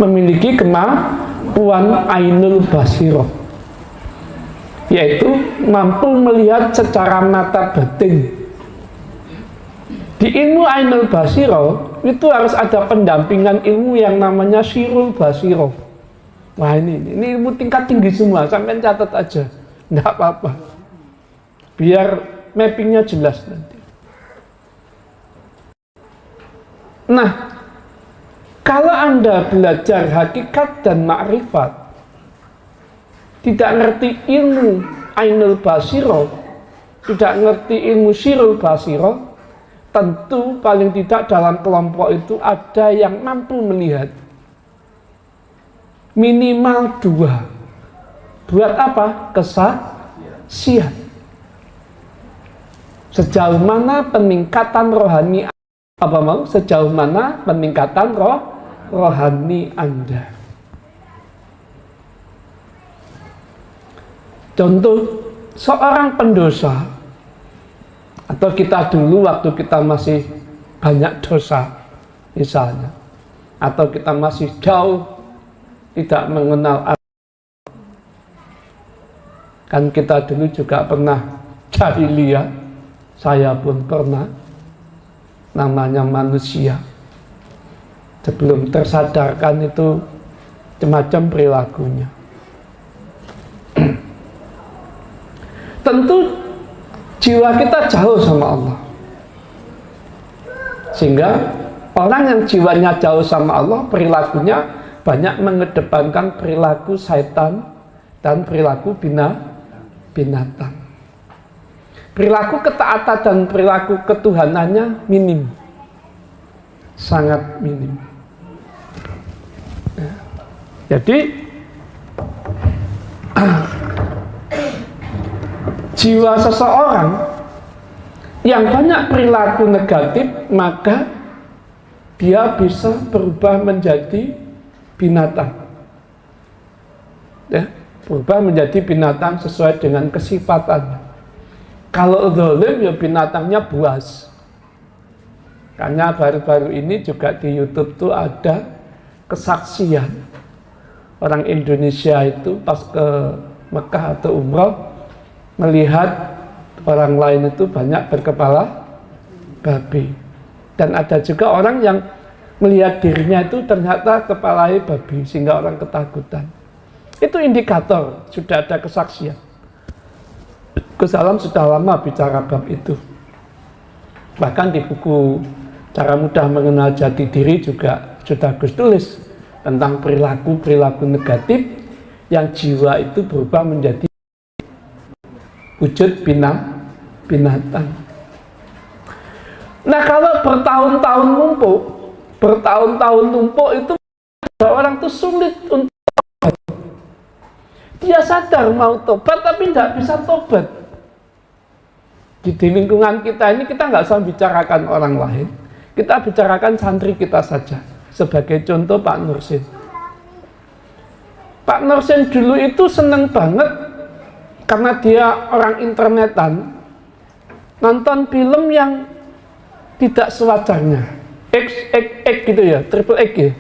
memiliki kemampuan ainul basirah, yaitu mampu melihat secara mata batin. Di ilmu ainul basirah itu harus ada pendampingan ilmu yang namanya sirul basirah. Wah, ini ilmu tingkat tinggi semua, sampai catat aja, enggak apa-apa, biar mappingnya jelas nanti. Nah, kalau Anda belajar hakikat dan makrifat, tidak ngerti ilmu ainul basirah, tidak ngerti ilmu sirul basirah, tentu paling tidak dalam kelompok itu ada yang mampu melihat minimal 2. Buat apa? Kesaksian. Sejauh mana peningkatan rohani, sejauh mana peningkatan rohani Anda. Contoh, seorang pendosa, atau kita dulu waktu kita masih banyak dosa misalnya, atau kita masih jauh tidak mengenal Allah, kan kita dulu juga pernah jahiliyah, saya pun pernah, namanya manusia, sebelum tersadarkan itu macam-macam perilakunya. Tentu jiwa kita jauh sama Allah, sehingga orang yang jiwanya jauh sama Allah, perilakunya banyak mengedepankan perilaku syaitan dan perilaku binatang. Perilaku ketaatan dan perilaku ketuhanannya minim, sangat minim. Jadi jiwa seseorang yang banyak perilaku negatif, maka dia bisa berubah menjadi binatang, ya, berubah menjadi binatang sesuai dengan kesifatannya. Kalau zalim, ya binatangnya buas. Karena baru-baru ini juga di YouTube tuh ada kesaksian orang Indonesia itu pas ke Mekah atau umroh, melihat orang lain itu banyak berkepala babi, dan ada juga orang yang melihat dirinya itu ternyata kepalanya babi, sehingga orang ketakutan. Itu indikator sudah ada kesaksian. Gus Alam sudah lama bicara bab itu, bahkan di buku Cara Mudah Mengenal Jati Diri juga sudah Gus tulis tentang perilaku negatif yang jiwa itu berubah menjadi wujud binatang. Nah, kalau bertahun-tahun numpuk itu orang tuh sulit untuk tobat. Dia sadar mau tobat tapi tidak bisa tobat. Di lingkungan kita ini kita nggak usah bicarakan orang lain, kita bicarakan santri kita saja. Sebagai contoh Pak Nursin. Pak Nursin dulu itu seneng banget karena dia orang internetan, nonton film yang tidak sewajarnya, X gitu ya, triple X ya.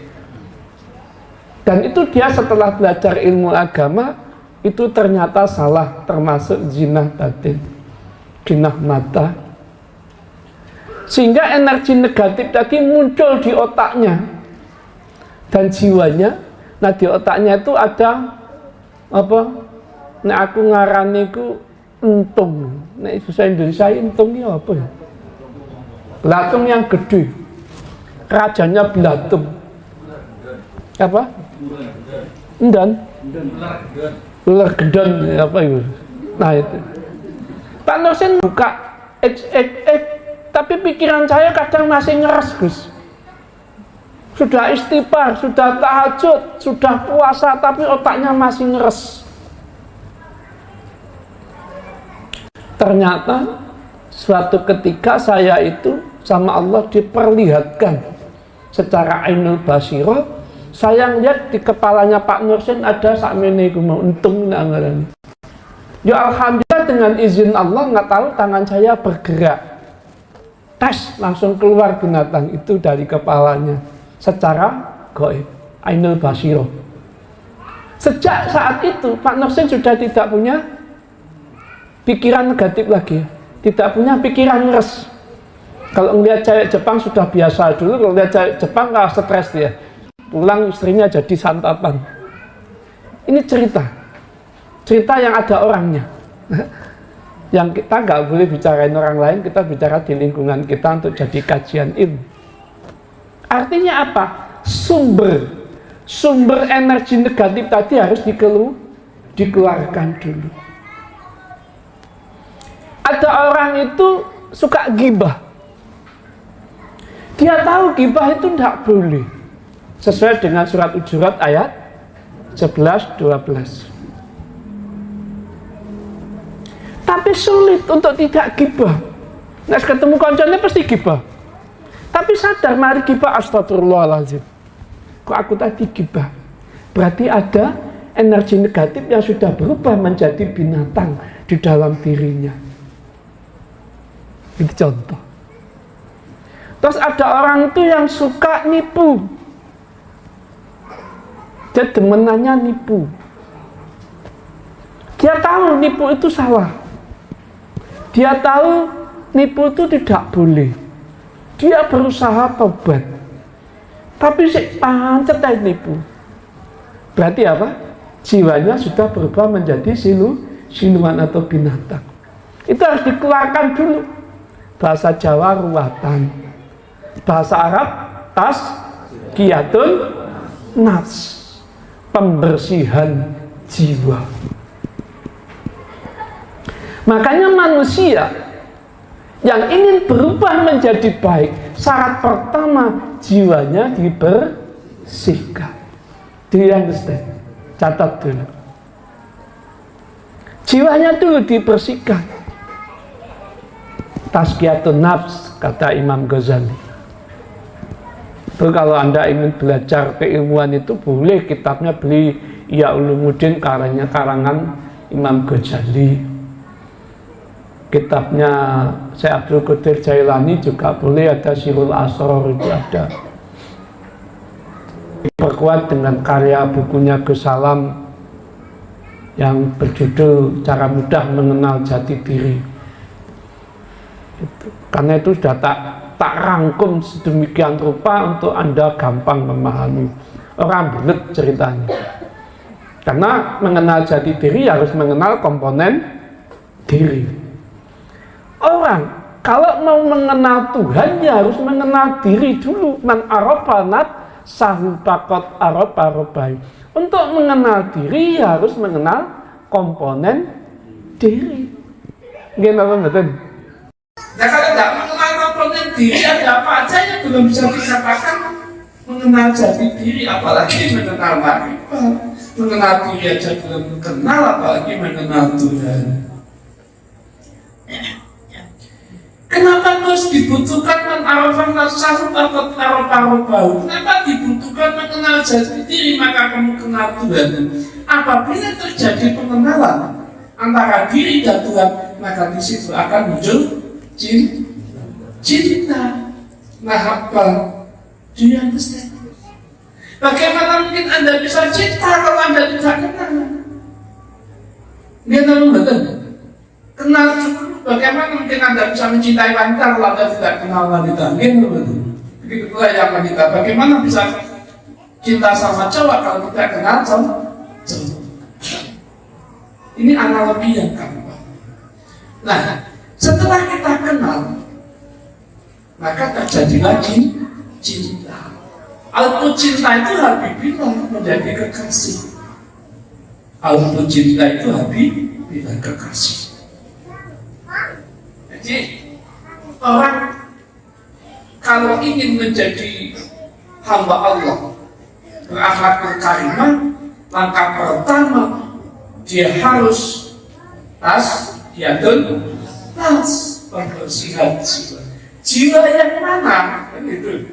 Dan itu dia setelah belajar ilmu agama, itu ternyata salah, termasuk zina batin, zina mata. Sehingga energi negatif tadi muncul di otaknya dan jiwanya. Nah, di otaknya itu ada apa? Nek aku ngarani ku entung. Nek bahasa Indonesia entungnya apa ya? Belatung yang gede. Rajanya belatung. Apa? Endan. Ular gedon apa itu? Nah itu. Pak Nursin buka X, tapi pikiran saya kadang masih ngeres, Gus. Sudah istighfar, sudah tahajud, sudah puasa, tapi otaknya masih ngeres. Ternyata suatu ketika saya itu sama Allah diperlihatkan secara ainul basirah, saya lihat di kepalanya Pak Nursin ada sakmene iku mau untung nang. Ya alhamdulillah dengan izin Allah, nggak tahu tangan saya bergerak. Tes langsung keluar binatang itu dari kepalanya secara gaib. ainul basiro. Sejak saat itu Pak Nursin sudah tidak punya pikiran negatif lagi, tidak punya pikiran ngeres. Kalau ngelihat cewek Jepang sudah biasa dulu, kalau lihat cewek Jepang nggak stres dia. Pulang istrinya jadi santapan. Ini cerita yang ada orangnya. Yang kita nggak boleh bicarain orang lain, kita bicara di lingkungan kita untuk jadi kajian ilmu. Artinya apa? Sumber energi negatif tadi harus dikeluarkan dulu. Ada orang itu suka gibah. Dia tahu gibah itu tidak boleh. Sesuai dengan surat Hujurat ayat 11-12. Tapi sulit untuk tidak gibah. Nah, ketemu koncone pasti gibah. Tapi sadar, mari gibah, astagfirullahaladzim. Kok aku tadi gibah? Berarti ada energi negatif yang sudah berubah menjadi binatang di dalam dirinya. Itu contoh. Terus ada orang itu yang suka nipu. Dia demenannya nipu. Dia tahu nipu itu salah. Dia tahu nipu itu tidak boleh. Dia berusaha tobat. Tapi si pancet aja nipu. Berarti apa? Jiwanya sudah berubah menjadi siluman atau binatang. Itu harus dikeluarkan dulu. Bahasa Jawa ruwatan. Bahasa Arab tazkiyatun nafs. Pembersihan jiwa. Makanya manusia yang ingin berubah menjadi baik, syarat pertama jiwanya dibersihkan. Do you understand? Catat dulu. Jiwanya dulu dibersihkan. Tazkiyatun nafs, kata Imam Ghazali. Itu kalau Anda ingin belajar keilmuan itu boleh kitabnya beli Ihya Ulumuddin karangan Imam Ghazali. Kitabnya Syekh Abdul Qadir Jailani juga boleh, ada Sirul Asrar itu ada. Diperkuat dengan karya bukunya Gus Salam yang berjudul Cara Mudah Mengenal Jati Diri. Karena itu sudah tak rangkum sedemikian rupa untuk Anda gampang memahami. Orang belet ceritanya. Karena mengenal jati diri harus mengenal komponen diri. Orang kalau mau mengenal Tuhan ya harus mengenal diri dulu. Man arafa nafsahu faqad arafa rabbahu. Untuk mengenal diri ya harus mengenal komponen diri. Gimana betul? Nah, kalau tidak mengenal komponen diri, ada apa aja yang belum bisa dikatakan mengenal jati diri, apalagi mengenal makrifat. Mengenal diri aja belum kenal, apalagi mengenal Tuhan. Kenapa harus dibutuhkan menarafan nafsahu faqad arafa rabbahu? Kenapa dibutuhkan mengenal jati diri maka kamu kenal Tuhan? Apabila terjadi pengenalan antara diri dan Tuhan, maka di situ akan muncul cinta, mahabbah. Do you understand? Bagaimana mungkin Anda bisa cinta kalau Anda tidak kenal? Dia tahu betul. Kenal cukup. Bagaimana mungkin Anda bisa mencintai wanita kalau Anda tidak kenal wanita? Gitu betul. Begitu pula yang wanita. Bagaimana bisa cinta sama cowok kalau tidak kenal cowok? Ini analogi yang gampang. Nah, setelah kita kenal, maka terjadi lagi cinta. Auto cinta itu habibillah, menjadi kekasih. Auto cinta itu habibillah, kekasih. Jadi orang kalau ingin menjadi hamba Allah, berakhlakul karimah, langkah pertama dia harus tazkiyatun nafs, pembersihan jiwa. Jiwa yang mana? Gitu.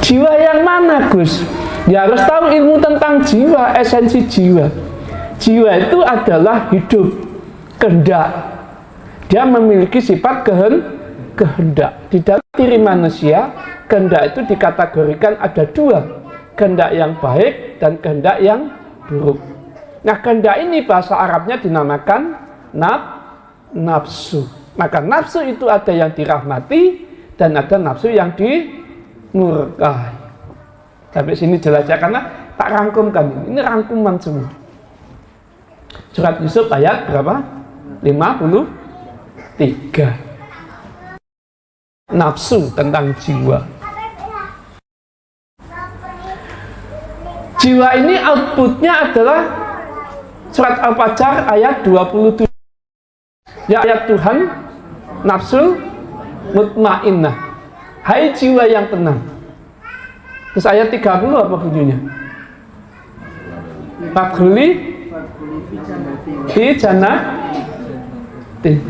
Jiwa yang mana, Gus? Ya harus tahu ilmu tentang jiwa, esensi jiwa. Jiwa itu adalah hidup, kehendak. Dia memiliki sifat kehendak. Di dalam diri manusia, kehendak itu dikategorikan ada dua. kehendak yang baik dan kehendak yang buruk. Nah, kehendak ini bahasa Arabnya dinamakan nafsu. Maka nafsu itu ada yang dirahmati dan ada nafsu yang dimurkai. Sampai sini jelas ya, karena tak rangkumkan ini rangkuman semua. Surat Yusuf ayat berapa? 53. Nafsu tentang jiwa. Jiwa ini outputnya adalah surat Al-Fajr ayat 27. Ya ayat Tuhan, nafsul mutmainnah, hai jiwa yang tenang. Terus ayat 30 apa bunyinya? Fadkhuli fi jannatin,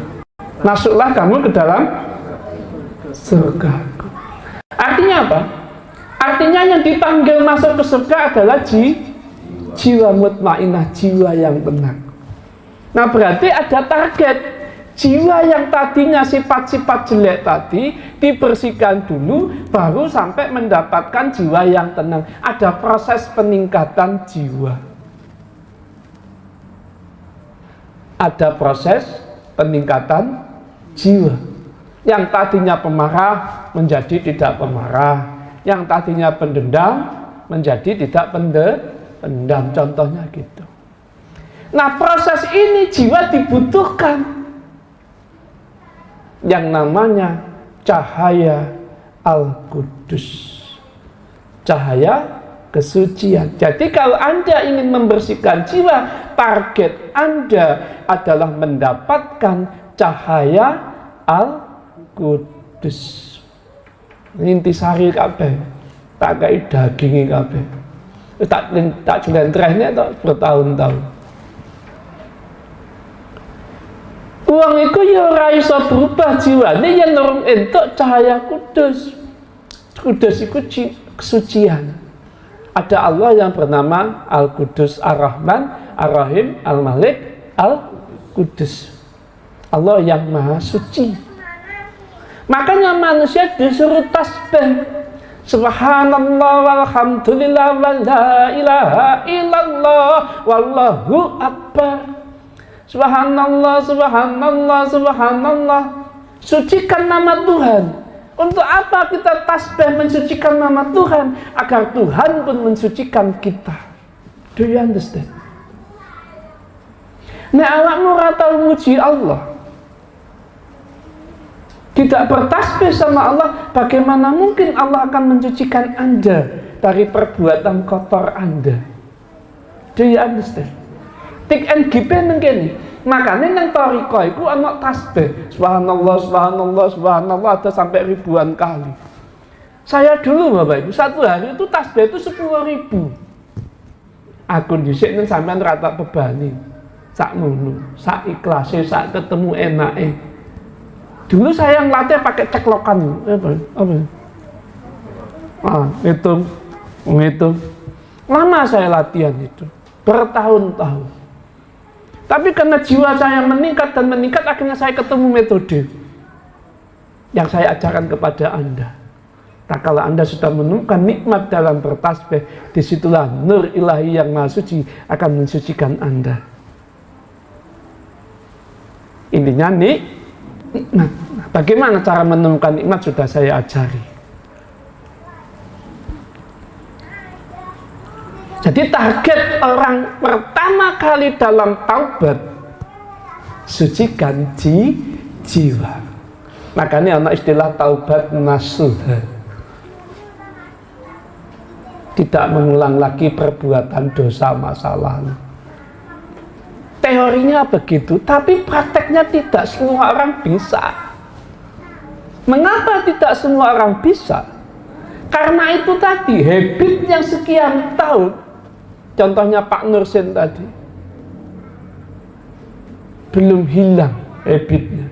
masuklah kamu ke dalam surga. Artinya apa? Artinya yang dipanggil masuk ke surga adalah jiwa mutmainnah, jiwa yang tenang. Nah, berarti ada target. Jiwa yang tadinya sifat-sifat jelek tadi dibersihkan dulu, baru sampai mendapatkan jiwa yang tenang. Ada proses peningkatan jiwa. Ada proses peningkatan jiwa. Yang tadinya pemarah menjadi tidak pemarah, yang tadinya pendendam menjadi tidak pendendam, contohnya gitu. Nah, proses ini jiwa dibutuhkan yang namanya cahaya Al-Qudus, cahaya kesucian. Jadi kalau Anda ingin membersihkan jiwa, target Anda adalah mendapatkan cahaya Al-Qudus. Intisari kabeh, tak kayak dagingi kabeh, tak jelentrehnya tak bertahun-tahun. Uang itu ya ora iso berubah jiwane yen urung entuk cahaya kudus. Kudus itu kesucian. Ada Allah yang bernama Al-Qudus, Ar-Rahman, Ar-Rahim, Al-Malik, Al-Qudus. Allah yang maha suci. Makanya manusia disuruh tasbih. Subhanallah walhamdulillah wa la ilaha illallah wallahu akbar. Subhanallah, subhanallah, subhanallah. Sucikan nama Tuhan. Untuk apa kita tasbih mensucikan nama Tuhan? Agar Tuhan pun mensucikan kita. Do you understand? Nek awakmu ora tau muji Allah, tidak bertasbih sama Allah, bagaimana mungkin Allah akan mensucikan Anda dari perbuatan kotor Anda? Do you understand? Tik and give nengkene. Makanya nang toriko iku ana tasbih. Subhanallah, subhanallah, subhanallah ada sampai ribuan kali. Saya dulu Bapak Ibu, satu hari itu tasbih itu 10.000. Aku dhisik nang sampean rata bebani. Sak ngono, sak ikhlase, sak ketemu enake. Dulu saya ngelatih pakai ceklokan. Apa? Hitung. Lama saya latihan itu, bertahun-tahun. Tapi karena jiwa saya meningkat dan meningkat, akhirnya saya ketemu metode yang saya ajarkan kepada Anda. Nah, kalau Anda sudah menemukan nikmat dalam bertasbih, disitulah nur ilahi yang maha suci akan mensucikan Anda. Intinya nikmat. Bagaimana cara menemukan nikmat sudah saya ajari. Jadi target orang pertama kali dalam taubat, sucikan jiwa. Makanya ada istilah taubat nasuh. Tidak mengulang lagi perbuatan dosa masa lalu. Teorinya begitu, tapi prakteknya tidak semua orang bisa. Mengapa tidak semua orang bisa? Karena itu tadi, habit yang sekian tahun. Contohnya Pak Nursin tadi, belum hilang habitnya,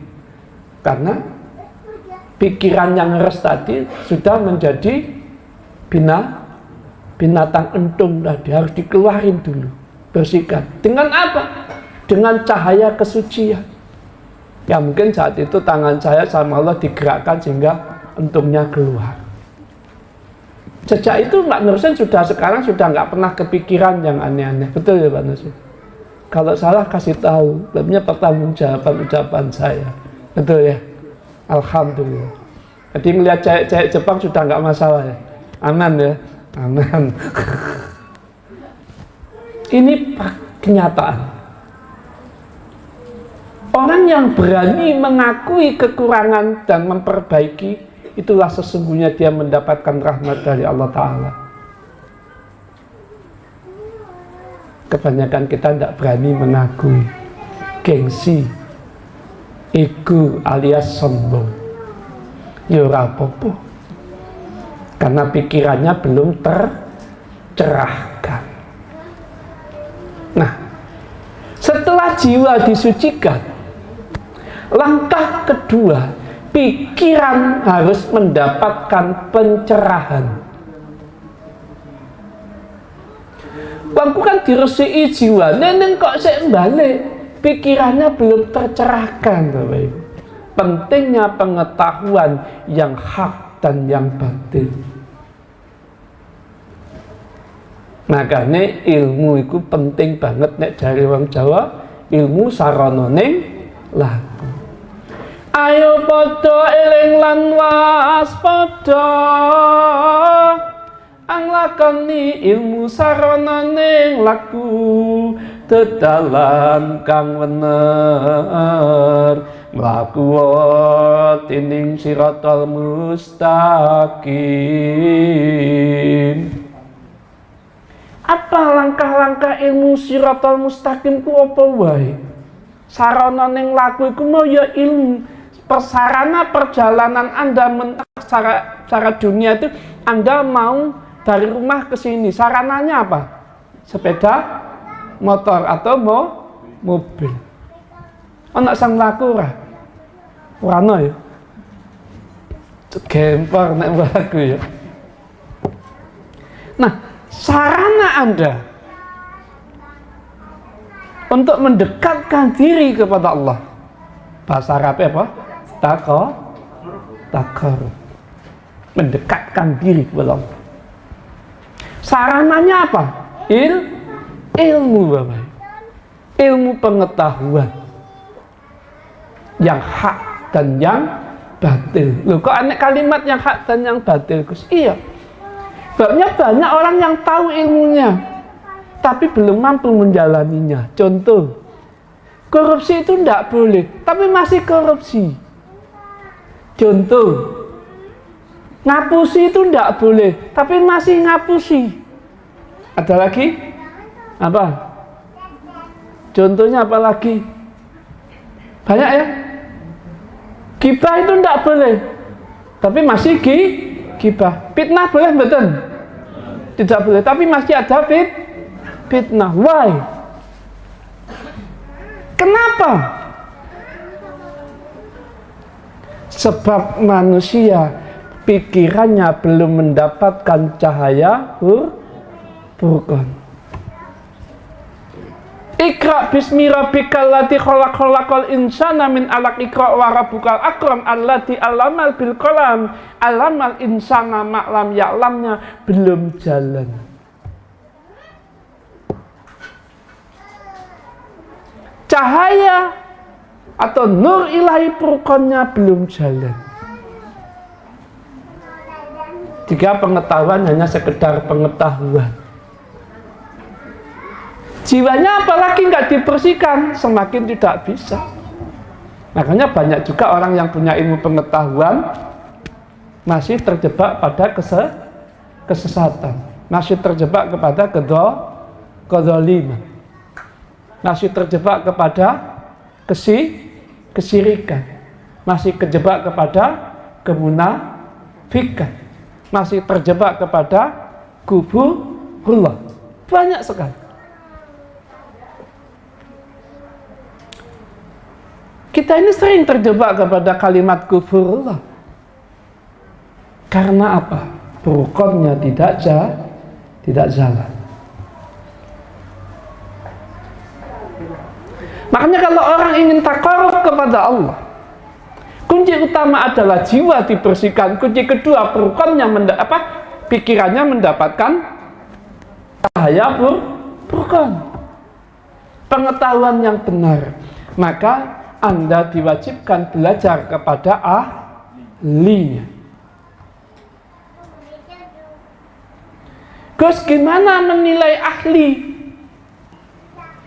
karena pikiran yang ngeres tadi sudah menjadi binatang entung tadi, harus dikeluarin dulu, bersihkan. Dengan apa? Dengan cahaya kesucian. Ya mungkin saat itu tangan saya sama Allah digerakkan sehingga entungnya keluar. Sejak itu Pak Nursen sekarang sudah nggak pernah kepikiran yang aneh-aneh. Betul ya Pak Nursen? Kalau salah kasih tahu, lebihnya pertanggungjawaban ucapan saya. Betul ya? Alhamdulillah. Jadi melihat cewek-cewek Jepang sudah nggak masalah ya? Aman ya? Aman. Ini kenyataan. Orang yang berani mengakui kekurangan dan memperbaiki, itulah sesungguhnya dia mendapatkan rahmat dari Allah Ta'ala. Kebanyakan kita tidak berani mengakui. Gengsi, ego alias sombong. Ya ora apa-apa. Karena pikirannya belum tercerahkan. Nah, setelah jiwa disucikan, langkah kedua, pikiran harus mendapatkan pencerahan. Bangku kan diresiki jiwa, neneng kok saya balik, pikirannya belum tercerahkan, Bapak Ibu. Pentingnya pengetahuan yang hak dan yang batil. Makanya ilmu itu penting banget nek dari wong Jawa, ilmu sarana ning laku. Ayo padha eling lan waspada, anglakoni ilmu sarana ning laku, dedalan kang bener, mlaku tining siratal mustaqim. Apa langkah-langkah ilmu siratal mustaqim ku apa wae? Sarana ning laku iku mau ya ilmu. Persarana perjalanan Anda secara dunia itu, Anda mau dari rumah ke sini, sarananya apa? Sepeda, motor atau mobil. Ana sang laku ora? Ora ana ya. Gempar nek laku ya. Nah, sarana Anda untuk mendekatkan diri kepada Allah, bahasa Arabnya apa? Takor. Mendekatkan diri kepada Allah. Sarananya apa? Ilmu Bapak. Ilmu pengetahuan yang hak dan yang batil. Loh, kok aneh kalimat yang hak dan yang batil, Gus? Iya. Sebabnya banyak orang yang tahu ilmunya, tapi belum mampu menjalaninya. Contoh, korupsi itu tidak boleh, tapi masih korupsi. Contoh, ngapusi itu tidak boleh, tapi masih ngapusi. Ada lagi? Apa? Contohnya apa lagi? Banyak ya? Gibah itu tidak boleh, tapi masih gibah. Fitnah boleh betul? Tidak boleh, tapi masih ada fitnah. Why? Kenapa? Sebab manusia pikirannya belum mendapatkan cahaya Furqan. Iqra bismi rabbikal ladzi khalaqal insana min 'alaq. Iqra wa rabbukal akram alladzi 'allamal bil qalam 'allamal insana ma lam ya'lamnya belum jalan. Cahaya atau nur ilahi Furqannya belum jalan. Jika pengetahuan hanya sekedar pengetahuan, jiwanya apalagi nggak dibersihkan, semakin tidak bisa. Makanya banyak juga orang yang punya ilmu pengetahuan masih terjebak pada kesesatan, masih terjebak kepada kedzaliman, masih terjebak kepada kesirikan, masih terjebak kepada kemunafikan, masih terjebak kepada kuburullah. Banyak sekali. Kita ini sering terjebak kepada kalimat kufurullah. Karena apa? Furqannya tidak jalan. Makanya kalau orang ingin taqarrub kepada Allah, kunci utama adalah jiwa dibersihkan. Kunci kedua, Furqannya pikirannya mendapatkan cahaya Furqan, pengetahuan yang benar. Maka Anda diwajibkan belajar kepada ahlinya. Gus, gimana menilai ahli?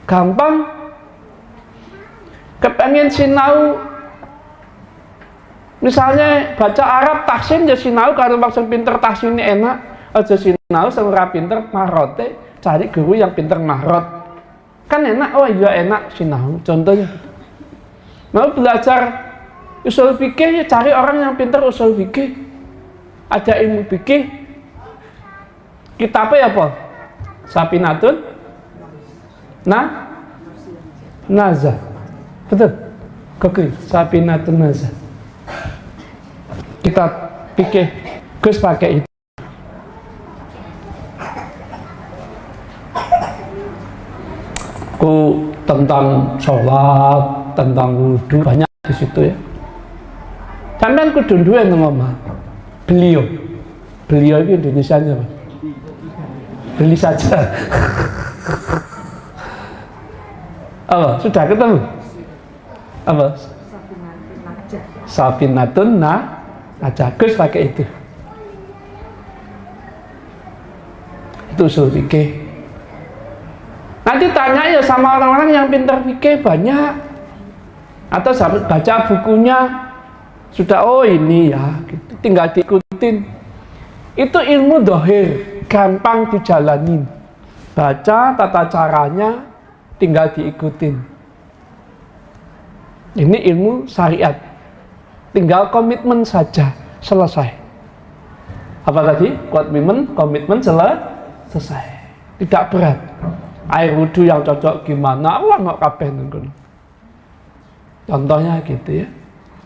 Gampang. Kepengen sinau, misalnya baca Arab tahsin ya sinau, kalau maksud pinter tahsin ini enak. Aja sinau sing ora pinter mahrote, cari guru yang pinter mahrot. Kan enak, oh iya enak sinau. Contohnya mau belajar usul fikih, ya cari orang yang pinter usul fikih. Ada ilmu fikih. Kitabnya apa? Safinatun Nazah. Betul? Oke, Safinatun Nazah. Kita pikir Gus pakai itu. Tentang sholat, tentang wudhu, banyak di situ ya. Sampean kudu duwe ngomong. Beliau itu Indonesianya apa? Beli saja. Apa? Sudah ketemu? Apa? Safinatun Najah. Gus pakai itu. Itu usul fikih. Nanti tanya ya sama orang-orang yang pintar fikih banyak. Atau baca bukunya sudah, oh ini ya, gitu. Tinggal diikutin. Itu ilmu dohir, gampang dijalanin. Baca tata caranya, tinggal diikutin. Ini ilmu syariat. Tinggal komitmen saja, selesai. Apa tadi? Komitmen selesai. Tidak berat. Air wudhu yang cocok gimana? Allah nggak kabeh nengkun. Contohnya gitu ya.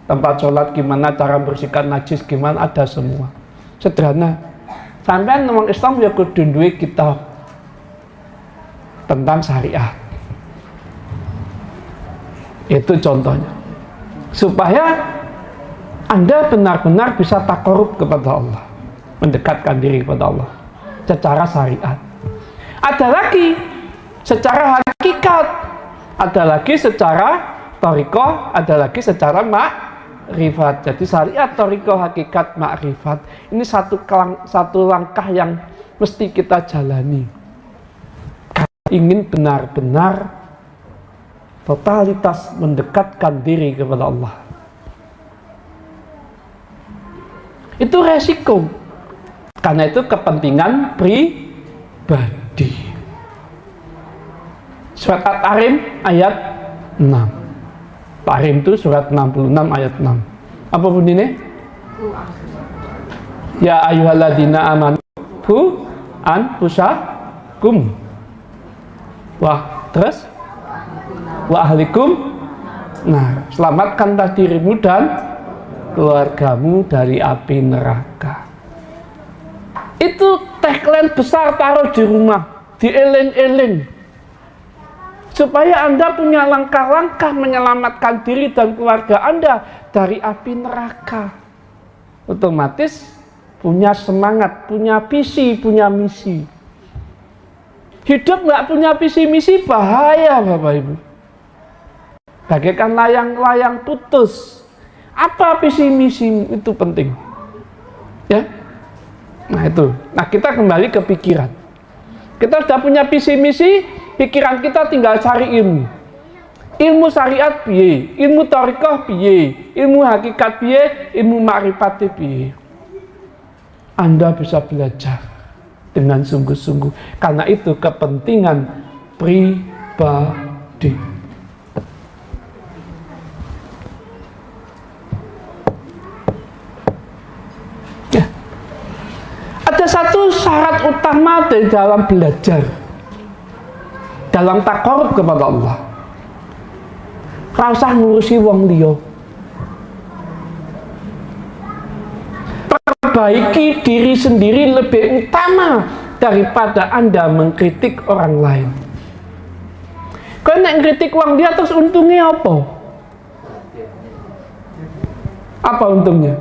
Tempat sholat gimana, cara bersihkan najis gimana, ada semua. Sederhana. Sampai ngomong Islam ya kudu duwe kitab tentang syariat. Itu contohnya. Supaya Anda benar-benar bisa takarub kepada Allah, mendekatkan diri kepada Allah secara syariat. Ada lagi secara hakikat, ada lagi secara thariqah, ada lagi secara ma'rifat. Jadi syariat, thariqah, hakikat, ma'rifat. Ini satu langkah yang mesti kita jalani. Kalau ingin benar-benar totalitas mendekatkan diri kepada Allah. Itu resiko. Karena itu kepentingan pribadi. Surat At-Tahrim ayat 6. Tahrim itu surat 66 ayat 6. Apa bunyinya? Ya ayyuhalladzina amanu anfusakum. Wah, terus? Wa ahlikum. Nah, selamatkanlah dirimu dan keluargamu dari api neraka. Itu tagline besar, taruh di rumah, dieling-eling. Supaya Anda punya langkah-langkah menyelamatkan diri dan keluarga Anda dari api neraka. Otomatis punya semangat, punya visi, punya misi. Hidup nggak punya visi misi bahaya, Bapak Ibu. Bagaikan layang-layang putus. Apa visi misi itu penting? Ya. Nah itu. Nah kita kembali ke pikiran. Kita sudah punya visi misi, pikiran kita tinggal cari ilmu. Ilmu syariat piye, ilmu thariqah piye, ilmu hakikat piye, ilmu ma'rifat piye. Anda bisa belajar dengan sungguh-sungguh. Karena itu kepentingan pribadi. Ya. Ada satu syarat utama di dalam belajar, dalam takarub kepada Allah. Ora usah ngurusi wong liya. Perbaiki diri sendiri lebih utama daripada Anda mengkritik orang lain. Kau nek ngkritik wong dia terus untungnya apa? Apa untungnya?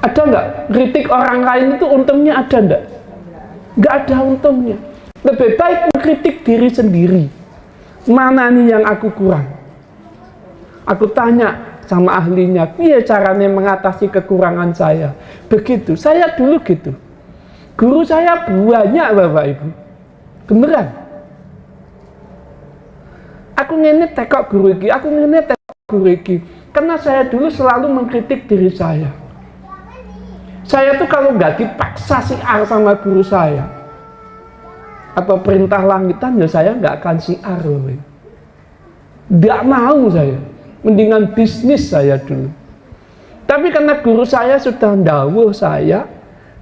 Ada nggak? Kritik orang lain itu untungnya ada nggak? Nggak ada untungnya. Lebih baik mengkritik diri sendiri. Mana nih yang aku kurang? Aku tanya sama ahlinya, piye caranya mengatasi kekurangan saya? Begitu, saya dulu gitu. Guru saya banyak Bapak Ibu. Beneran. Aku ngene tekok guru iki, aku ngene tekok guru iki. Karena saya dulu selalu mengkritik diri saya. Saya tuh kalau nggak dipaksa siar sama guru saya atau perintah langitan, ya saya nggak akan siar. Nggak mau saya. Mendingan bisnis saya dulu. Tapi karena guru saya sudah ndawuh saya,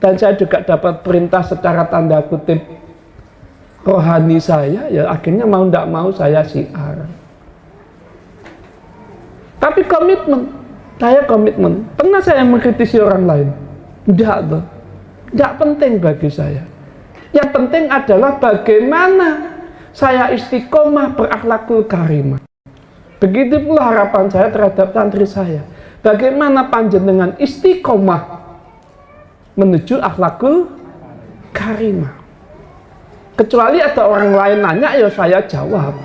dan saya juga dapat perintah secara tanda kutip rohani saya, ya akhirnya mau ndak mau saya siar. Tapi komitmen, saya komitmen. Pernah saya mengkritisi orang lain? Enggak tuh. Enggak penting bagi saya. Yang penting adalah bagaimana saya istiqomah berakhlakul karimah. Begitu pula harapan saya terhadap santri saya. Bagaimana panjenengan istiqomah menuju akhlakul karimah. Kecuali ada orang lain nanya, ya saya jawab.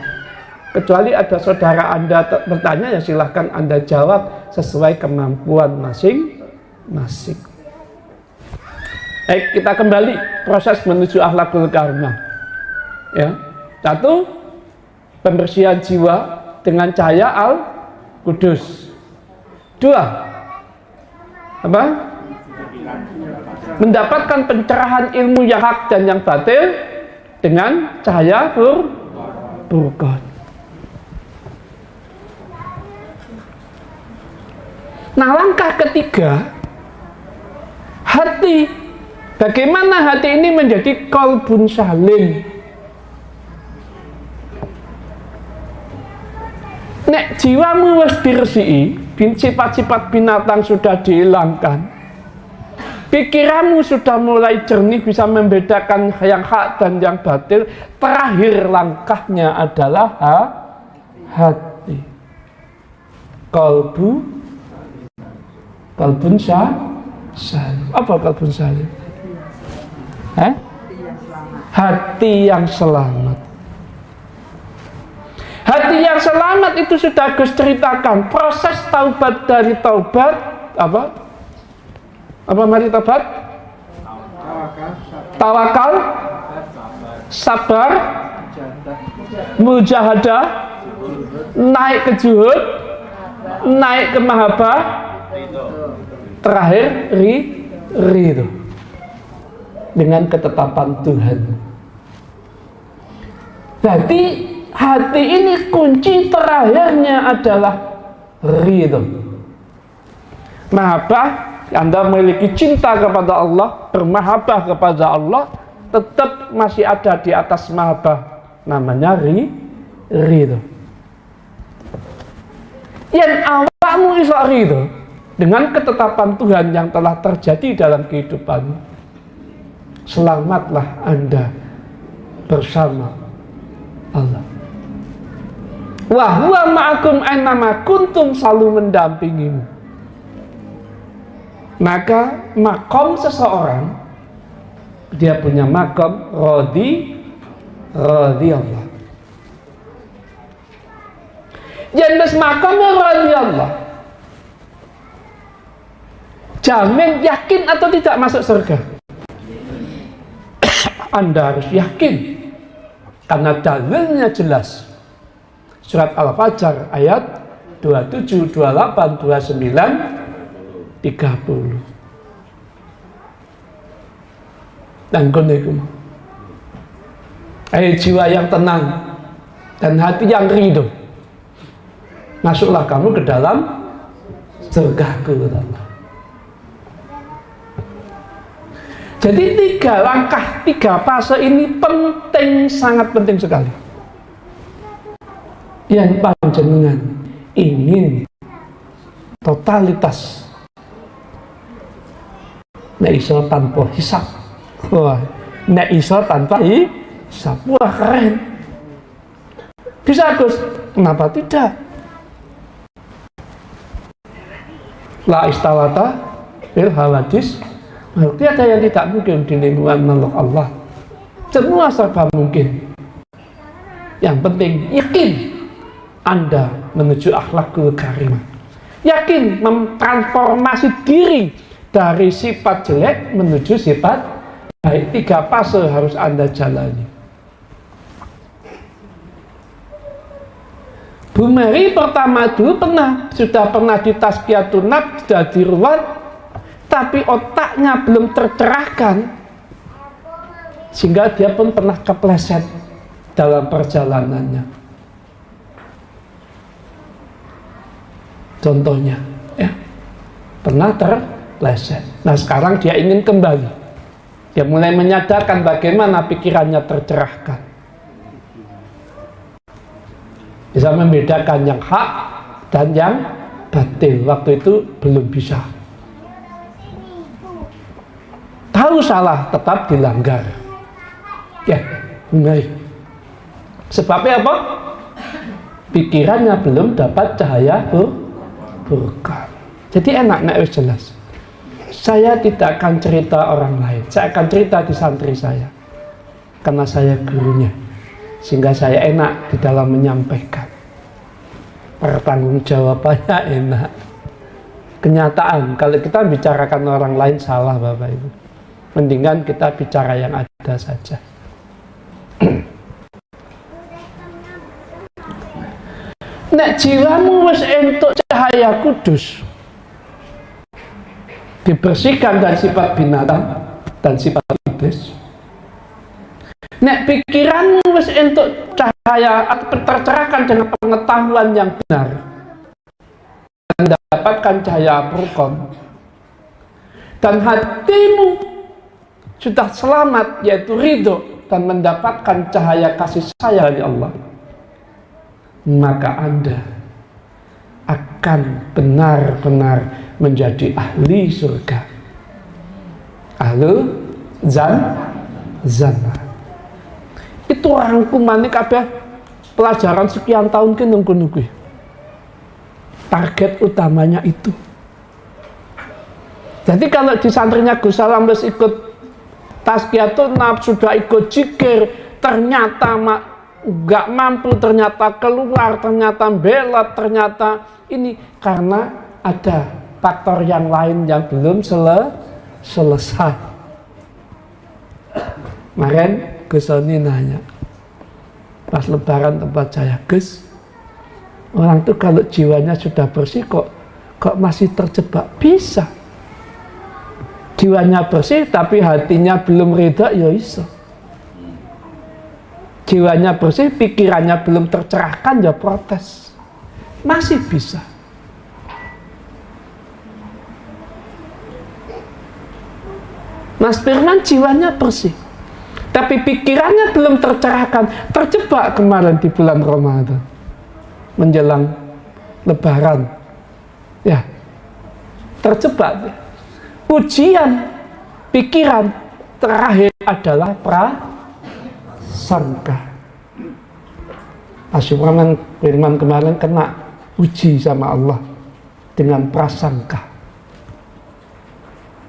Kecuali ada saudara Anda bertanya, ya silahkan Anda jawab sesuai kemampuan masing-masing. Baik, kita kembali proses menuju akhlakul karimah. Ya, satu, pembersihan jiwa dengan cahaya Al-Qudus. Dua, apa? Mendapatkan pencerahan ilmu yang hak dan yang batil dengan cahaya Furqan. Nah, langkah ketiga, hati. Bagaimana hati ini menjadi qalbun salim? Nek jiwamu wis diresiki, sifat-sifat binatang sudah dihilangkan, pikiranmu sudah mulai jernih, bisa membedakan yang hak dan yang batil. Terakhir langkahnya adalah hati. Qalbun salim. Apa qalbun salim? Hati yang selamat. Hati yang selamat itu sudah Gus ceritakan. Proses taubat dari taubat apa? Mari taubat? Tawakal, sabar, mujahadah, naik ke zuhud, naik ke mahabbah, terakhir ridho dengan ketetapan Tuhan. Jadi hati ini kunci terakhirnya adalah ridho. Mahabbah, Anda memiliki cinta kepada Allah, bermahabbah kepada Allah, tetap masih ada di atas mahabbah, namanya ridho. Yang awakmu iso ridho dengan ketetapan Tuhan yang telah terjadi dalam kehidupanmu. Selamatlah Anda bersama Allah. Wa huwa ma'akum aina kuntum, selalu mendampingimu. Maka makom seseorang, dia punya makom radhiyallah. Jenis makomnya radhiyallah, jamin yakin atau tidak masuk surga? Anda harus yakin, karena dalilnya jelas. Surat Al-Fajr ayat 27, 28, 29, 30. Dan kunikum, jiwa yang tenang dan hati yang ridho, masuklah kamu ke dalam surgaku, Allah. Jadi 3 langkah, 3 fase ini penting, sangat penting sekali. Yang panjenengan ingin totalitas, nek iso tanpa hisab. Wah, nek iso tanpa hisab, wah keren. Bisa Gus, kenapa tidak? La istawata fil hawadis. Tiada yang tidak mungkin di lingkungan makhluk Allah. Semua serba mungkin. Yang penting yakin Anda menuju akhlakul karimah. Yakin mentransformasi diri dari sifat jelek menuju sifat baik. 3 fase harus Anda jalani. Bu Mary pertama dulu sudah pernah di tazkiyatun nafs, sudah diruat, tapi otaknya belum tercerahkan, sehingga dia pun pernah kepleset dalam perjalanannya. Contohnya, ya, pernah terpleset. Nah sekarang dia ingin kembali. Dia mulai menyadarkan bagaimana pikirannya tercerahkan. Bisa membedakan yang hak dan yang batil. Waktu itu belum bisa. Tahu salah tetap dilanggar. Ya, baik. Sebabnya apa? Pikirannya belum dapat cahaya burkan. Jadi enak nek wis jelas. Saya tidak akan cerita orang lain. Saya akan cerita di santri saya. Karena saya gurunya. Sehingga saya enak di dalam menyampaikan. Pertanggungjawabannya enak. Kenyataan, kalau kita bicarakan orang lain salah Bapak Ibu. Mendingan kita bicara yang ada saja. Nek jiwamu wis entuk cahaya kudus, dibersihkan dari sifat binatang dan sifat iblis. Nek pikiranmu wis entuk cahaya atau tercerahkan dengan pengetahuan yang benar, mendapatkan cahaya furqan, dan hatimu sudah selamat yaitu ridho dan mendapatkan cahaya kasih sayang dari Allah, maka Anda akan benar-benar menjadi ahli surga, ahli zannah. Itu rangkuman kabeh pelajaran sekian tahun ki nunggu-nunggu. Target utamanya itu. Jadi kalau di santrinya Gus Salam wis ikut tazkiyatun nafs, sudah ikut zikir, ternyata nggak mampu, ternyata keluar, ternyata belot, ternyata ini karena ada faktor yang lain yang belum selesai. Kemarin Gus Soni nanya pas lebaran tempat saya, Gus, orang tuh kalau jiwanya sudah bersih kok masih terjebak? Bisa. Jiwanya bersih tapi hatinya belum ridha, ya iso. Jiwanya bersih, pikirannya belum tercerahkan, ya protes. Masih bisa. Mas Firman jiwanya bersih, tapi pikirannya belum tercerahkan, terjebak kemarin di bulan Ramadan menjelang Lebaran, ya, terjebak. Ujian pikiran terakhir adalah prasangka. Mas Firman kemarin kena uji sama Allah dengan prasangka.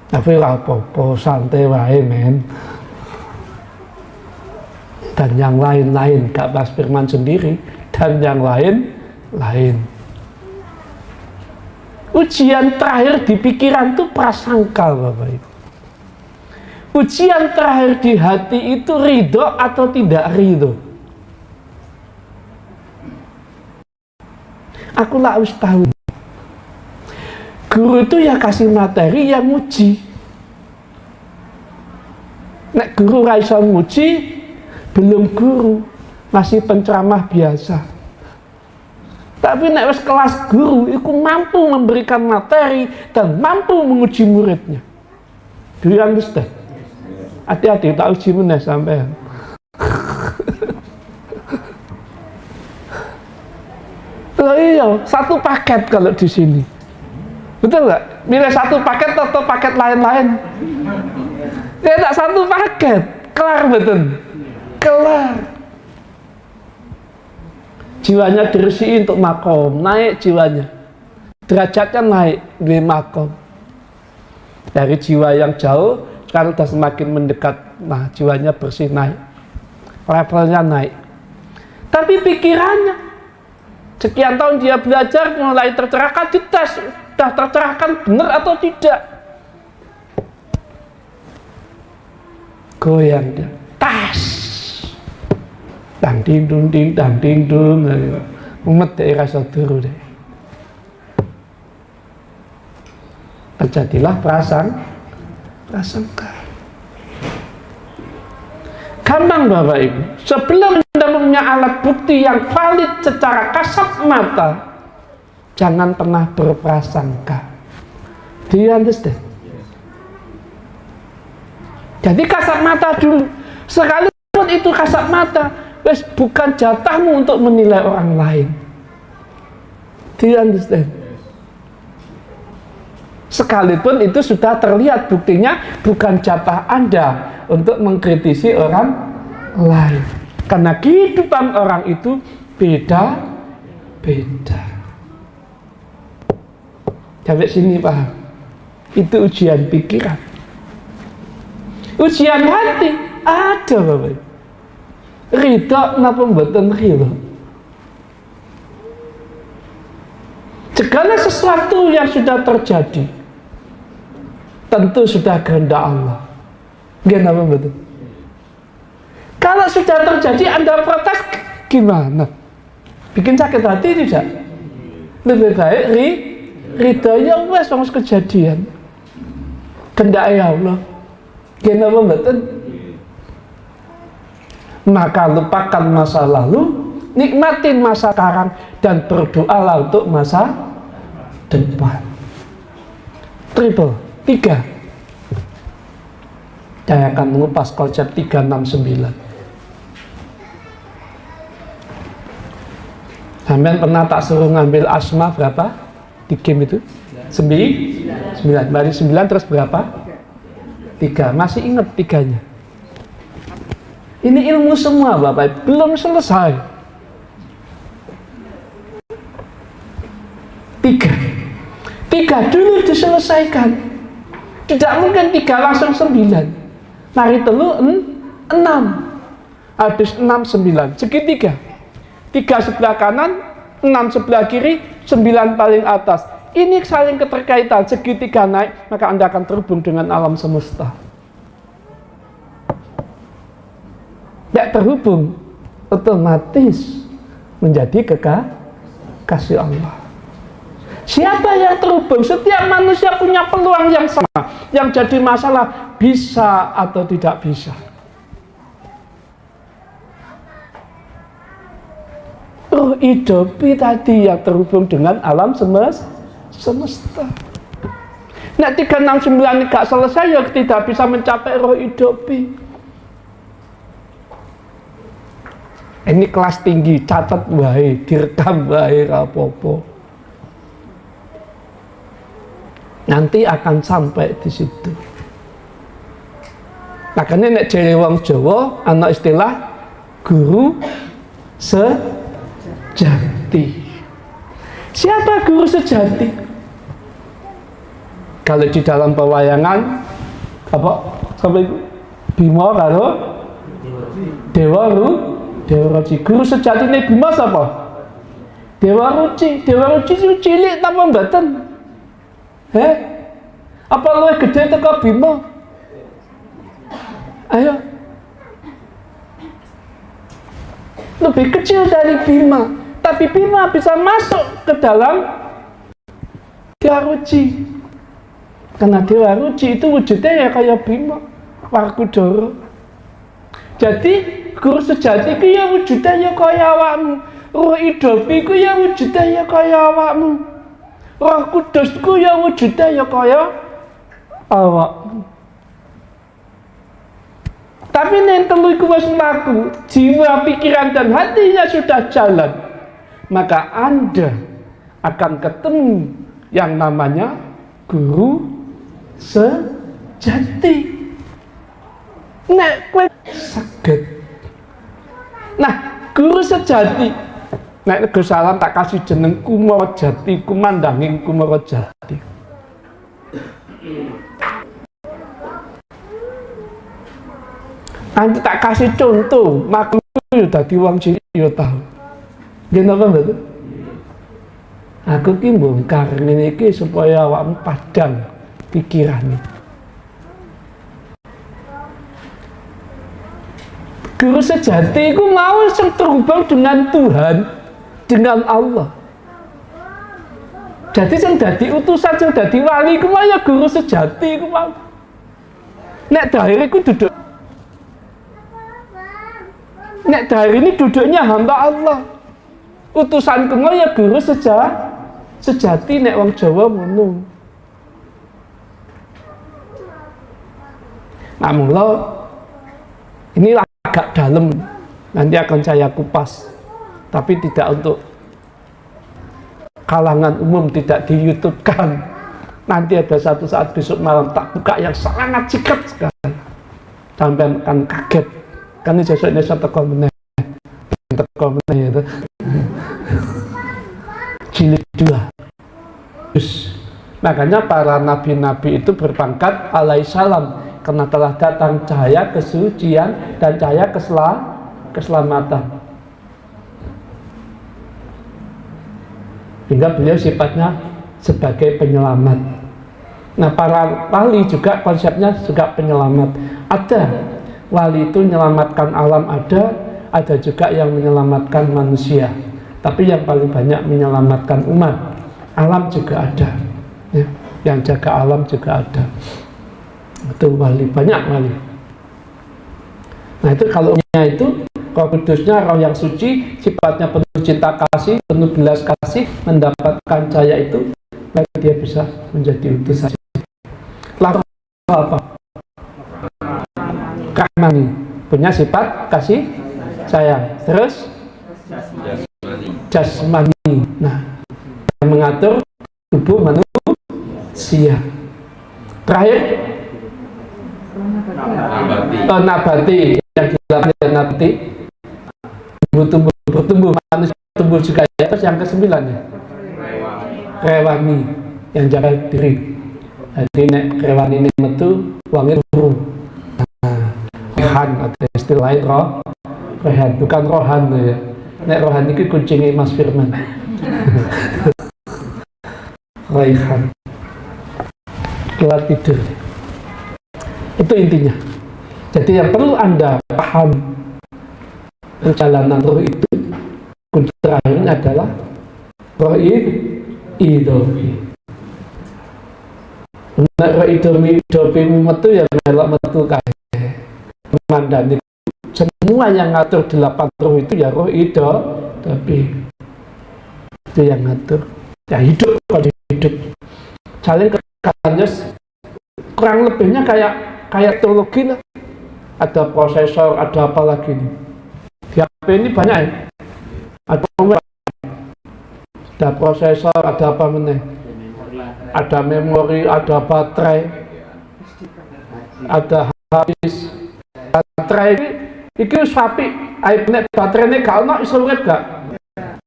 Tapi apa-apa, santai wae men. Dan yang lain-lain, gak Mas Firman sendiri, dan yang lain-lain. Ujian terakhir di pikiran itu prasangka Bapak Ibu. Ujian terakhir di hati itu ridho atau tidak ridho. Aku lah harus tahu. Guru itu ya kasih materi, ya muji. Nek guru raiso muji, belum guru, masih penceramah biasa. Tapi nek wis kelas guru, itu mampu memberikan materi dan mampu menguji muridnya. Do you understand? Hati-hati, tak uji meneh sampean. Loh iya, satu paket kalau di sini. Betul nggak? Milih satu paket atau paket lain-lain? Ya tak satu paket, kelar betul. Kelar. Jiwanya dirisiin untuk makom, naik jiwanya. Derajatnya naik di makom. Dari jiwa yang jauh sekarang sudah semakin mendekat. Nah, jiwanya bersih, naik, levelnya naik. Tapi pikirannya, sekian tahun dia belajar, mulai tercerahkan, dites, sudah tercerahkan benar atau tidak. Goyang dia, tas, dang ding dung, umet deh rasa turu deh. Terjadilah prasangka. Gampang Bapak Ibu, sebelum Anda punya alat bukti yang valid secara kasat mata, jangan pernah berprasangka. Do you understand? Jadi kasat mata dulu, sekalipun itu kasat mata, wes bukan jatahmu untuk menilai orang lain. Do you understand? Sekalipun itu sudah terlihat buktinya, bukan jatah Anda untuk mengkritisi orang lain. Karena kehidupan orang itu beda-beda. Sampai sini paham? Itu ujian pikiran. Ujian hati ada Bapak. Ridho napa mboten ridho? Segala sesuatu yang sudah terjadi tentu sudah kehendak Allah. Gimana betul? Kalau sudah terjadi Anda protes gimana? Bikin sakit hati tidak? Lebih baik ridho ya wes wong kejadian. Kehendak Allah. Gimana betul? Maka lupakan masa lalu, nikmatin masa sekarang, dan berdoalah untuk masa depan. Triple 3. Saya akan mengupas konsep 369. Sampean pernah tak suruh ngambil asma berapa di game itu? 9. Dari 9 terus berapa? 3. Masih ingat 3-nya? Ini ilmu semua Bapak, belum selesai. 3 dulu diselesaikan. Tidak mungkin 3 langsung 9. Mari telu 6. Habis 6 9 segitiga. 3 sebelah kanan, 6 sebelah kiri, 9 paling atas. Ini saling keterkaitan, segitiga naik, maka Anda akan terhubung dengan alam semesta. Tidak terhubung, otomatis menjadi kekasih Allah. Siapa yang terhubung? Setiap manusia punya peluang yang sama. Yang jadi masalah bisa atau tidak bisa. Ruh hidupi tadi yang terhubung dengan alam semesta. Nek 369 gak selesai ya tidak bisa mencapai ruh hidupi. Ini kelas tinggi, catat wae, direkam wae rapopo. Nanti akan sampai di situ. Makanya nek jere wong Jawa ana istilah guru sejati. Siapa guru sejati? Kalau di dalam pewayangan apa? Sampai Bima karo Dewa Ruci. Guru sejati ini Bima siapa? Dewa Ruci itu cilik tanpa mboten. Apa luwih gede teko Bima? Ayo. Lebih kecil dari Bima, tapi Bima bisa masuk ke dalam Dewa Ruci. Karena Dewa Ruci itu wujudnya ya kayak Bima, Warkudara. Jadi guru sejati ku ya wujudnya ya kaya awakmu. Ruh hidupi ku ya wujudnya ya kaya awakmu. Roh Kudus ku ya wujudnya ya kaya awakmu. Tapi nek telu iku wis mlaku, jiwa, pikiran dan hatinya sudah jalan, maka Anda akan ketemu yang namanya guru sejati. Nek kowe saged. Nah, guru sejati. Nek Gus Salam tak kasih jeneng Kumara Jati, kumandanging Kumara Jati. Nanti tak kasih contoh, makam itu dadi wong cilik yo tahu. Nggih napa mboten? Aku ki bongkar ngene iki supaya awakmu padang pikirane. Guru sejati itu mau terhubung dengan Tuhan, dengan Allah. Jadi yang dadi utusan, yang dadi wali itu mau ya guru sejati itu mau. Nek dahir itu duduk. Nek dahir ini duduknya hamba Allah. Utusan ku mau ya guru sejati nek wong Jawa ngono. Nah mula inilah agak dalam, nanti akan saya kupas, tapi tidak untuk kalangan umum, tidak di YouTube-kan. Nanti ada satu saat besok malam tak buka yang sangat sikat sekali, sampai akan kaget. Kan ini besok ini saya teko meneh itu jilid 2. Makanya para nabi-nabi itu berpangkat alaihissalam, karena telah datang cahaya kesucian dan cahaya keselamatan. Hingga beliau sifatnya sebagai penyelamat. Nah, para wali juga konsepnya juga penyelamat. Ada wali itu menyelamatkan alam, ada juga yang menyelamatkan manusia. Tapi yang paling banyak menyelamatkan umat. Alam juga ada, ya. Yang jaga alam juga ada. Itu wali, banyak wali. Nah itu kalau itu roh kudusnya, roh yang suci, sifatnya penuh cinta kasih, penuh belas kasih, mendapatkan cahaya itu, maka dia bisa menjadi utusan. Lalu apa? Rahmani, punya sifat kasih sayang. Terus jasmani, nah yang mengatur tubuh manusia. Terakhir nabati, yang dilakukan nabati, bertumbuh manusia tumbuh juga ya. Terus yang ke-9 ya, rewani, yang jaga diri. Jadi nek rewani ini metu wangi turu. Rohan atau istilah lain rohan, bukan rohan ya. Nek rohan itu kuncingnya Mas Firman. Raihan, kelar tidur. Itu intinya. Jadi yang perlu Anda paham, perjalanan roh itu kunci terakhirnya adalah roh idomi. Nek roh idomi metu ya melok metu kae. Mandani semua yang ngatur 8 roh itu ya roh idomi. Itu yang ngatur. Ya hidup kalau hidup. Saling kekannya kurang lebihnya kayak teologi lah. Ada prosesor, ada apa lagi nih. Di HP ini banyak ya. Ada prosesor, ada apa meneh. Ada memori, ada baterai, ada habis. Baterai ini wis rapi. Nek baterai ini gak ono iso urip gak?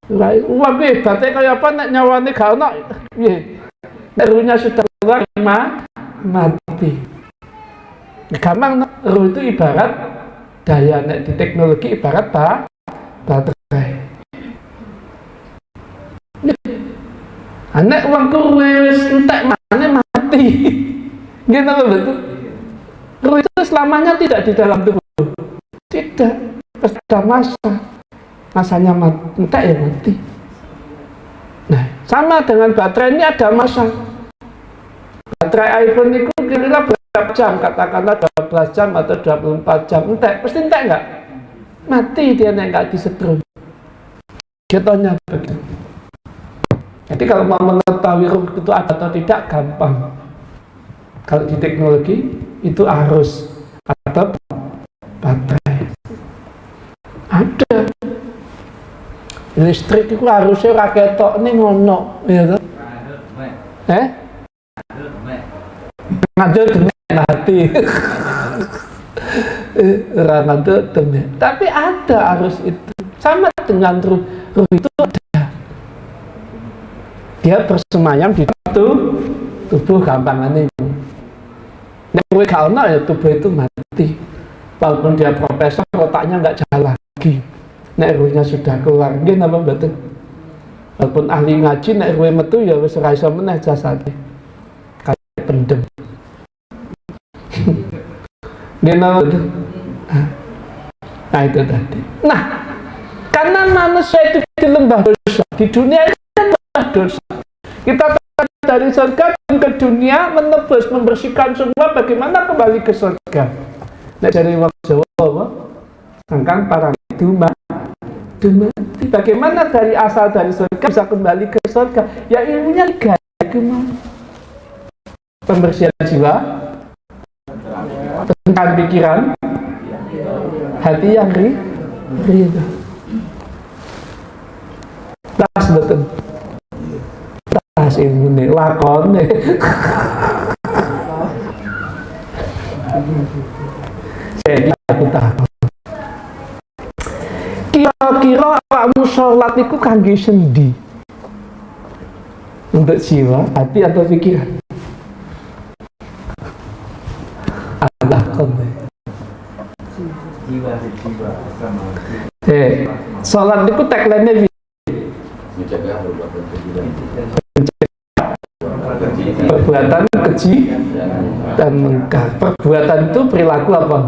Wah piye baterai kaya apa nek nyawane gak ono? Piye? Nek ruhnya sudah keluar mati. Gampang, roh itu ibarat daya, nek di teknologi ibarat baterai. Nek uang wis entek mati. Gitu loh betul. Roh itu selamanya tidak di dalam tubuh. Tidak. Pada masanya entek ya mati. Nah, sama dengan baterai ini ada masa. Baterai iPhone itu kira-kira berapa jam, katakanlah 12 jam atau 24 jam, entek, pasti entek enggak? Mati dia enggak disetrum. Contohnya begitu. Jadi kalau mau mengetahui roh itu ada atau tidak, gampang. Kalau di teknologi itu arus atau baterai. Ada. Listrik itu harusnya rakyat tok ini ngono, ya kan? Ngajul demen hati. Ngajul demen. Tapi ada arus itu. Sama dengan ruh itu ada. Dia bersemayam di tubuh gampangan ini. Nek kowe gak ono ya tubuh itu mati. Walaupun dia profesor, otaknya nggak jalan lagi. Nek RW-nya sudah keluar, nggih napa mboten? Walaupun ahli ngaji, nek RW metu ya wis ora iso meneh jasate. Kayak pendem. Nggih napa mboten? Nah itu tadi. Nah, karena manusia itu di lembah dosa, di dunia itu lembah dosa. Kita dari surga ke dunia menebus, membersihkan semua. Bagaimana kembali ke surga? Nek dari wong Jawa apa? Sangkang parang dumati. Bagaimana dari asal dari surga bisa kembali ke surga? Ya ilmunya tiga. Pembersihan jiwa, tentang pikiran, hati yang ridho. Tas betul. Tas ilmu nih, lakon nih. Jadi aku tahu. Kira-kira kamu sholat itu kangge sendi untuk jiwa, hati atau pikiran? Allah kau. Jiwa sama. Sholat itu tagline-nya perbuatan keji dan mungkar. Perbuatan itu perilaku apa?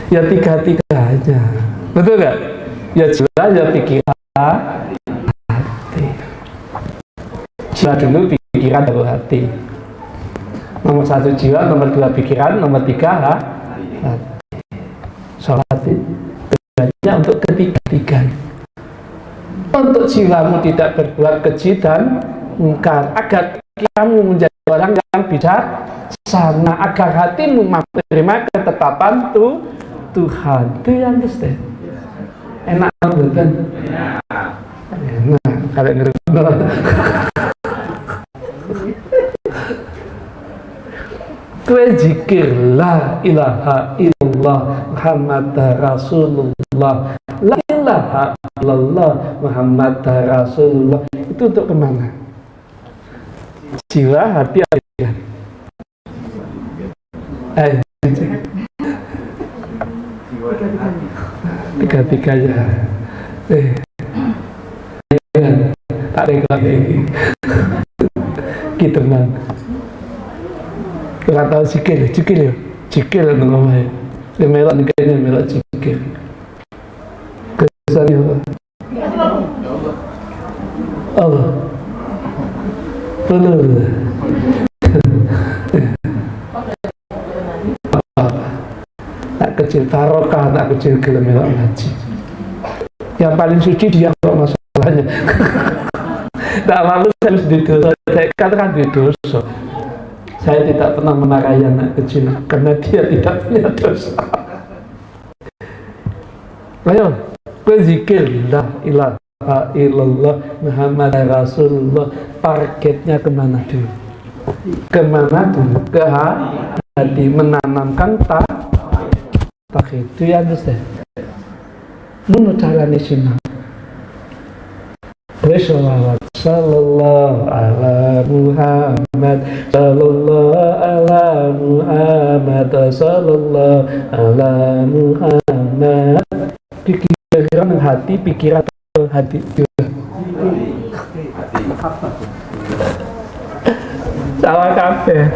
Ya tiga-tiga aja, betul nggak? Ya jiwa, ya pikiran, hati. Jiwa dulu, pikiran baru hati. Nomor satu jiwa, nomor dua pikiran, nomor tiga hati. Sholat itu tujuannya untuk ketiga-tiga. Untuk jiwamu tidak berbuat keji dan mungkar, agar kamu menjadi orang yang bijaksana, agar hatimu menerima ketetapan Tuhan. Do you understand? Enak kan? Enak kalau ngerti. Kue zikir la ilaha illallah Muhammad Rasulullah, la ilaha illallah Muhammad Rasulullah. Itu untuk kemana? Jiwa, hati, pikiran. Tiga-tiganya. Tak ada lagi. Kita tenang. Kita tahu cikil nang omah. Dia melak nikahnya melak cikil. Kesannya apa? Allah. Benar. Tak kecil barokah, tak kecil gelem melak ngaji. Yang paling suci dia kok masalahnya. Tak malu saya harus didosa. Saya katakan didosa. Saya tidak pernah memarahi anak kecil karena dia tidak punya dosa. Ayo, berzikir la ilaha illallah Muhammad Rasulullah. Targetnya kemana dulu? Kemana dulu? Ke hati, menanamkan tauhid. Do you understand? Mau caranya sini. Bersolawat sallallahu ala Muhammad, sallallahu ala Muhammad, sallallahu ala Muhammad. Pikiran hati, pikiran hati. Salah kabeh.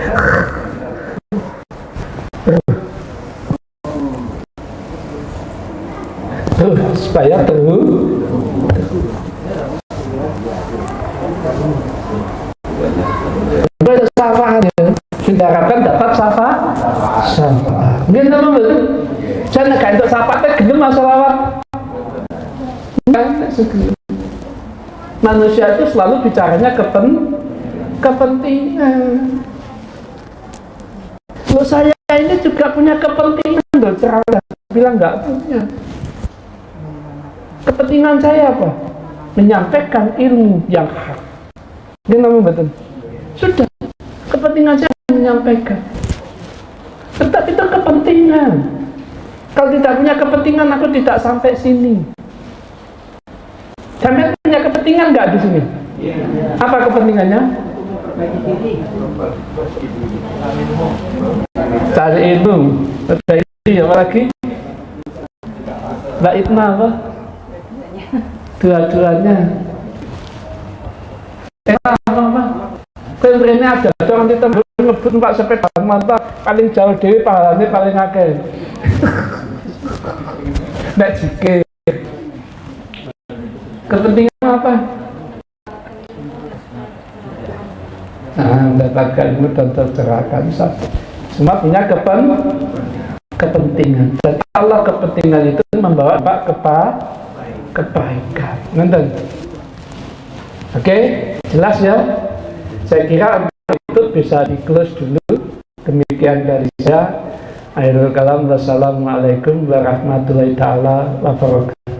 Supaya bersyafaat, sudah harapkan dapat syafaat. Mungkin teman betul. Jangan gak untuk syafaat, gelem masalawat. Manusia itu selalu bicaranya kepentingan. Loh, saya ini juga punya kepentingan loh, cerah bilang nggak punya. Kepentingan saya apa? Menyampaikan ilmu yang hak. Ini namanya betul. Sudah, kepentingan saya menyampaikan. Tetap itu kepentingan. Kalau tidak punya kepentingan, aku tidak sampai sini. Sampai punya kepentingan nggak di sini? Apa kepentingannya? Cari ilmu. Apa lagi? Mbak Itna apa? Dua-duanya. Apa? Ini ada orang kita ngebut Pak sepeda mata paling jauh dewi pahalanya paling akeh. Nek jike. Kepentingan apa? Mendapatkan ilmu dan tercerahkan. Semua punya kepentingan. Dan Allah kepentingan itu membawa Pak kebaikan. Nonton. Oke, jelas ya? Saya kira itu bisa di-close dulu. Demikian dari saya. Akhirul kalam. Wassalamualaikum warahmatullahi taala wabarakatuh.